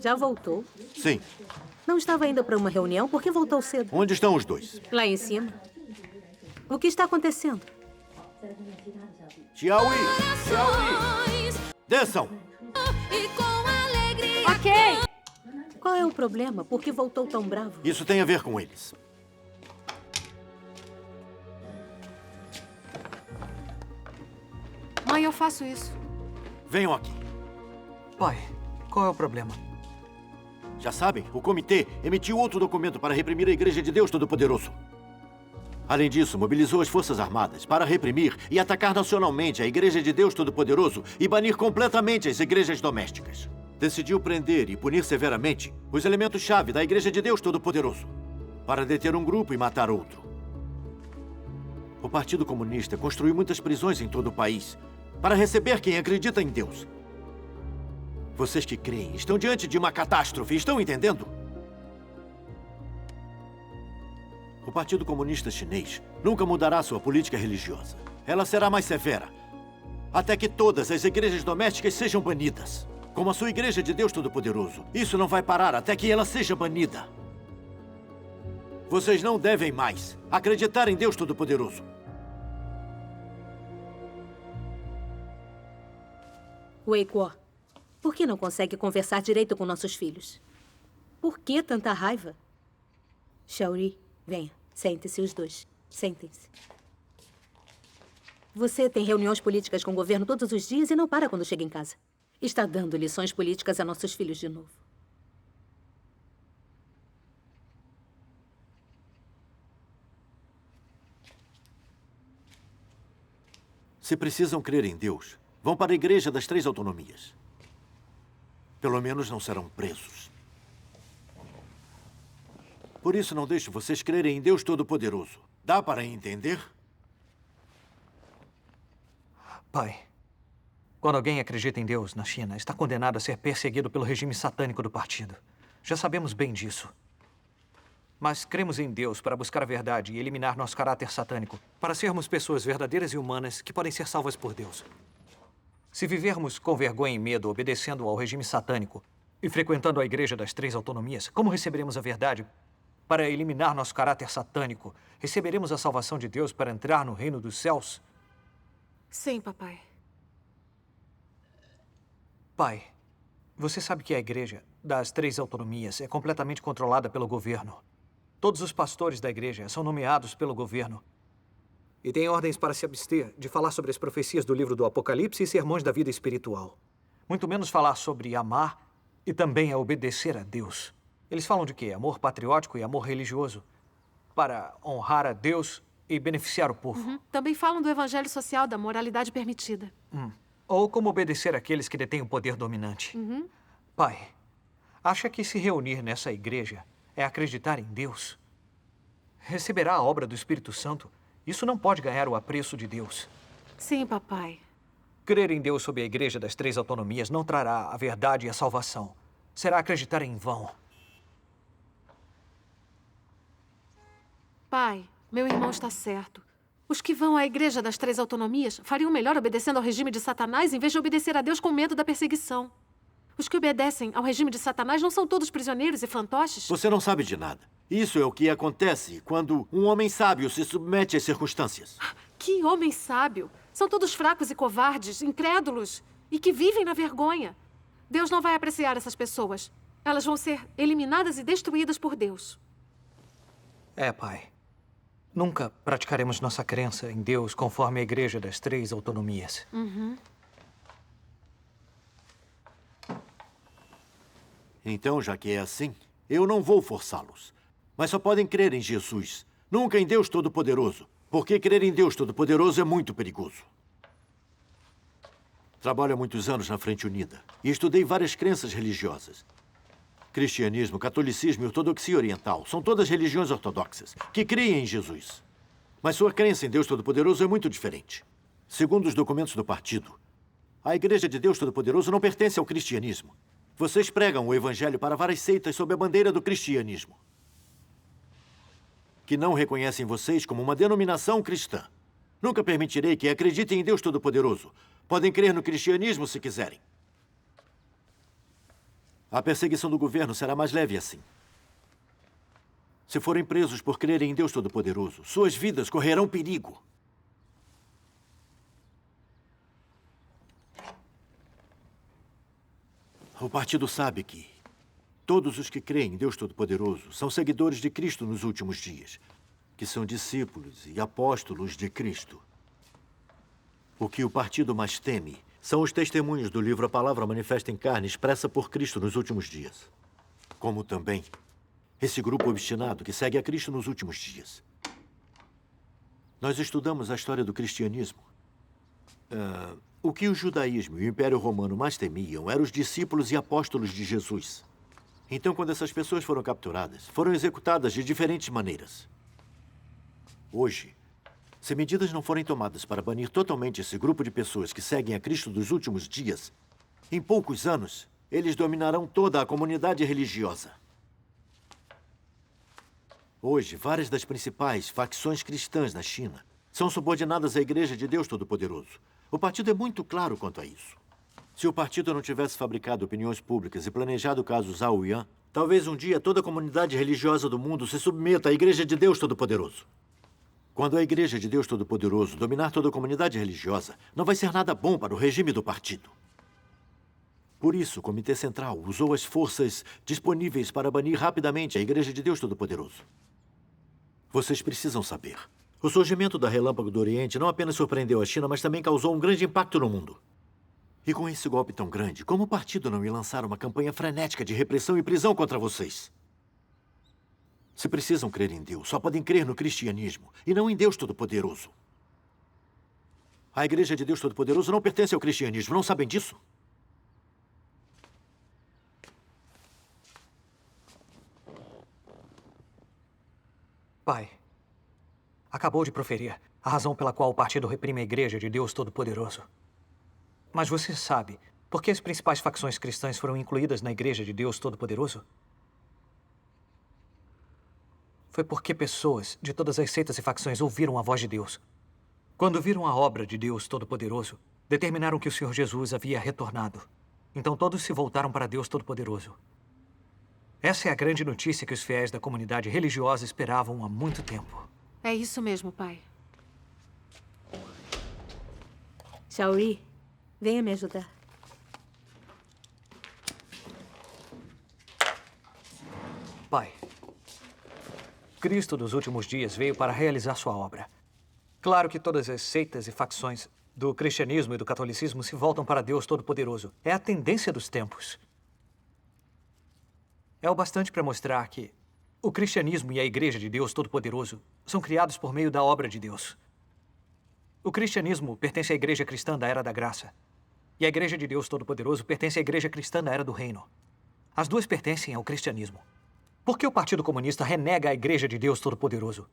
Já voltou? Sim. Não estava indo para uma reunião? Por que voltou cedo? Onde estão os dois? Lá em cima. O que está acontecendo? Tiaui! Desçam! Ok! Qual é o problema? Por que voltou tão bravo? Isso tem a ver com eles. Mãe, eu faço isso. Venham aqui. Pai, qual é o problema? Já sabem, o comitê emitiu outro documento para reprimir a Igreja de Deus Todo-Poderoso. Além disso, mobilizou as Forças Armadas para reprimir e atacar nacionalmente a Igreja de Deus Todo-Poderoso e banir completamente as igrejas domésticas. Decidiu prender e punir severamente os elementos-chave da Igreja de Deus Todo-Poderoso para deter um grupo e matar outro. O Partido Comunista construiu muitas prisões em todo o país para receber quem acredita em Deus. Vocês que creem estão diante de uma catástrofe, estão entendendo? O Partido Comunista Chinês nunca mudará sua política religiosa. Ela será mais severa, até que todas as igrejas domésticas sejam banidas, como a sua Igreja de Deus Todo-Poderoso. Isso não vai parar até que ela seja banida. Vocês não devem mais acreditar em Deus Todo-Poderoso. Wei Kuo, por que não consegue conversar direito com nossos filhos? Por que tanta raiva? Xiaori, venha. Sentem-se os dois. Sentem-se. Você tem reuniões políticas com o governo todos os dias e não para quando chega em casa. Está dando lições políticas a nossos filhos de novo. Se precisam crer em Deus, vão para a Igreja das Três Autonomias. Pelo menos não serão presos. Por isso não deixo vocês crerem em Deus Todo-Poderoso. Dá para entender? Pai, quando alguém acredita em Deus na China, está condenado a ser perseguido pelo regime satânico do partido. Já sabemos bem disso. Mas cremos em Deus para buscar a verdade e eliminar nosso caráter satânico, para sermos pessoas verdadeiras e humanas que podem ser salvas por Deus. Se vivermos com vergonha e medo, obedecendo ao regime satânico e frequentando a Igreja das Três Autonomias, como receberemos a verdade para eliminar nosso caráter satânico? Receberemos a salvação de Deus para entrar no reino dos céus? Sim, papai. Pai, você sabe que a Igreja das Três Autonomias é completamente controlada pelo governo. Todos os pastores da igreja são nomeados pelo governo. E têm ordens para se abster de falar sobre as profecias do livro do Apocalipse e sermões da vida espiritual. Muito menos falar sobre amar e também a obedecer a Deus. Eles falam de quê? Amor patriótico e amor religioso. Para honrar a Deus e beneficiar o povo. Também falam do evangelho social, da moralidade permitida. Ou como obedecer àqueles que detêm o poder dominante. Pai, acha que se reunir nessa igreja é acreditar em Deus? Receberá a obra do Espírito Santo? Isso não pode ganhar o apreço de Deus. Sim, papai. Crer em Deus sob a Igreja das Três Autonomias não trará a verdade e a salvação. Será acreditar em vão. Pai, meu irmão está certo. Os que vão à Igreja das Três Autonomias fariam melhor obedecendo ao regime de Satanás em vez de obedecer a Deus com medo da perseguição. Os que obedecem ao regime de Satanás não são todos prisioneiros e fantoches? Você não sabe de nada. Isso é o que acontece quando um homem sábio se submete às circunstâncias. Que homem sábio! São todos fracos e covardes, incrédulos e que vivem na vergonha. Deus não vai apreciar essas pessoas. Elas vão ser eliminadas e destruídas por Deus. É, pai. Nunca praticaremos nossa crença em Deus conforme a Igreja das Três Autonomias. Então, já que é assim, eu não vou forçá-los. Mas só podem crer em Jesus, nunca em Deus Todo-Poderoso. Porque crer em Deus Todo-Poderoso é muito perigoso. Trabalho há muitos anos na Frente Unida e estudei várias crenças religiosas. Cristianismo, catolicismo e ortodoxia oriental são todas religiões ortodoxas que creem em Jesus. Mas sua crença em Deus Todo-Poderoso é muito diferente. Segundo os documentos do partido, a Igreja de Deus Todo-Poderoso não pertence ao cristianismo. Vocês pregam o evangelho para várias seitas sob a bandeira do cristianismo, que não reconhecem vocês como uma denominação cristã. Nunca permitirei que acreditem em Deus Todo-Poderoso. Podem crer no cristianismo se quiserem. A perseguição do governo será mais leve assim. Se forem presos por crerem em Deus Todo-Poderoso, suas vidas correrão perigo. O partido sabe que todos os que creem em Deus Todo-Poderoso são seguidores de Cristo nos últimos dias, que são discípulos e apóstolos de Cristo. O que o partido mais teme são os testemunhos do livro A Palavra Manifesta em Carne, expressa por Cristo nos últimos dias. Como também esse grupo obstinado que segue a Cristo nos últimos dias. Nós estudamos a história do cristianismo. O que o judaísmo e o Império Romano mais temiam eram os discípulos e apóstolos de Jesus. Então, quando essas pessoas foram capturadas, foram executadas de diferentes maneiras. Hoje, se medidas não forem tomadas para banir totalmente esse grupo de pessoas que seguem a Cristo dos últimos dias, em poucos anos, eles dominarão toda a comunidade religiosa. Hoje, várias das principais facções cristãs na China são subordinadas à Igreja de Deus Todo-Poderoso. O partido é muito claro quanto a isso. Se o partido não tivesse fabricado opiniões públicas e planejado o caso Zhao Yan, talvez um dia toda a comunidade religiosa do mundo se submeta à Igreja de Deus Todo-Poderoso. Quando a Igreja de Deus Todo-Poderoso dominar toda a comunidade religiosa, não vai ser nada bom para o regime do partido. Por isso, o Comitê Central usou as forças disponíveis para banir rapidamente a Igreja de Deus Todo-Poderoso. Vocês precisam saber. O surgimento da Relâmpago do Oriente não apenas surpreendeu a China, mas também causou um grande impacto no mundo. E com esse golpe tão grande, como o partido não ia lançar uma campanha frenética de repressão e prisão contra vocês? Se precisam crer em Deus, só podem crer no cristianismo e não em Deus Todo-Poderoso. A Igreja de Deus Todo-Poderoso não pertence ao cristianismo, não sabem disso? Pai, acabou de proferir a razão pela qual o partido reprime a Igreja de Deus Todo-Poderoso. Mas você sabe por que as principais facções cristãs foram incluídas na Igreja de Deus Todo-Poderoso? Foi porque pessoas de todas as seitas e facções ouviram a voz de Deus. Quando viram a obra de Deus Todo-Poderoso, determinaram que o Senhor Jesus havia retornado. Então todos se voltaram para Deus Todo-Poderoso. Essa é a grande notícia que os fiéis da comunidade religiosa esperavam há muito tempo. É isso mesmo, pai. Xiaori, venha me ajudar. Pai, Cristo dos últimos dias veio para realizar sua obra. Claro que todas as seitas e facções do cristianismo e do catolicismo se voltam para Deus Todo-Poderoso. É a tendência dos tempos. É o bastante para mostrar que o cristianismo e a Igreja de Deus Todo-Poderoso são criados por meio da obra de Deus. O cristianismo pertence à Igreja Cristã da Era da Graça. E a Igreja de Deus Todo-Poderoso pertence à Igreja Cristã da Era do Reino. As duas pertencem ao cristianismo. Por que o Partido Comunista renega a Igreja de Deus Todo-Poderoso?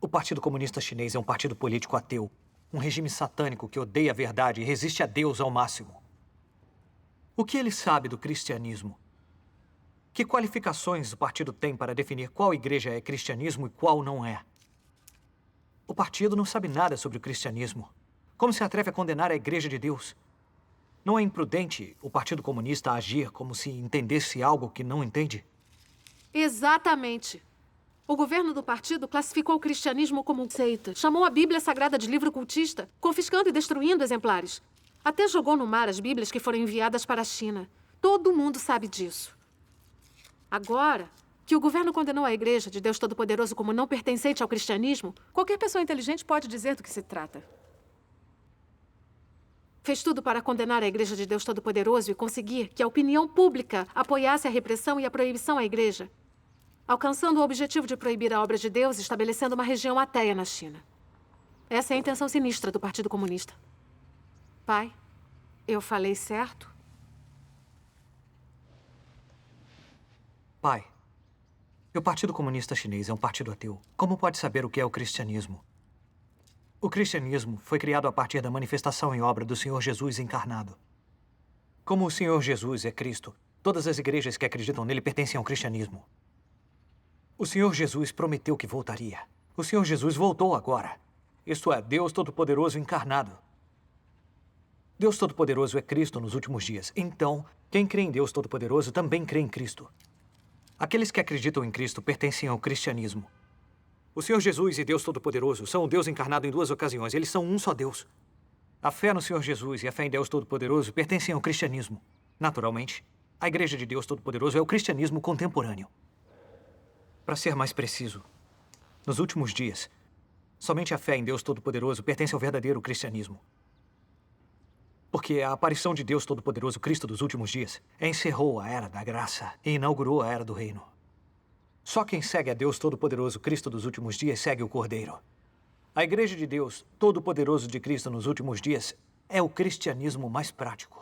O Partido Comunista Chinês é um partido político ateu. Um regime satânico que odeia a verdade e resiste a Deus ao máximo. O que ele sabe do cristianismo? Que qualificações o partido tem para definir qual igreja é cristianismo e qual não é? O partido não sabe nada sobre o cristianismo. Como se atreve a condenar a Igreja de Deus? Não é imprudente o Partido Comunista agir como se entendesse algo que não entende? Exatamente. O governo do partido classificou o cristianismo como seita. Chamou a Bíblia Sagrada de livro cultista, confiscando e destruindo exemplares. Até jogou no mar as Bíblias que foram enviadas para a China. Todo mundo sabe disso. Agora que o governo condenou a Igreja de Deus Todo-Poderoso como não pertencente ao cristianismo, qualquer pessoa inteligente pode dizer do que se trata. Fez tudo para condenar a Igreja de Deus Todo-Poderoso e conseguir que a opinião pública apoiasse a repressão e a proibição à Igreja, alcançando o objetivo de proibir a obra de Deus e estabelecendo uma região ateia na China. Essa é a intenção sinistra do Partido Comunista. Pai, eu falei certo? Pai, o Partido Comunista Chinês é um partido ateu. Como pode saber o que é o cristianismo? O cristianismo foi criado a partir da manifestação em obra do Senhor Jesus encarnado. Como o Senhor Jesus é Cristo, todas as igrejas que acreditam nele pertencem ao cristianismo. O Senhor Jesus prometeu que voltaria. O Senhor Jesus voltou agora. Isto é, Deus Todo-Poderoso encarnado. Deus Todo-Poderoso é Cristo nos últimos dias. Então, quem crê em Deus Todo-Poderoso também crê em Cristo. Aqueles que acreditam em Cristo pertencem ao cristianismo. O Senhor Jesus e Deus Todo-Poderoso são o Deus encarnado em 2 ocasiões. Eles são um só Deus. A fé no Senhor Jesus e a fé em Deus Todo-Poderoso pertencem ao cristianismo. Naturalmente, a Igreja de Deus Todo-Poderoso é o cristianismo contemporâneo. Para ser mais preciso, nos últimos dias, somente a fé em Deus Todo-Poderoso pertence ao verdadeiro cristianismo. Porque a aparição de Deus Todo-Poderoso, Cristo dos últimos dias, encerrou a era da graça e inaugurou a era do reino. Só quem segue a Deus Todo-Poderoso, Cristo dos últimos dias, segue o Cordeiro. A Igreja de Deus Todo-Poderoso de Cristo nos últimos dias é o cristianismo mais prático.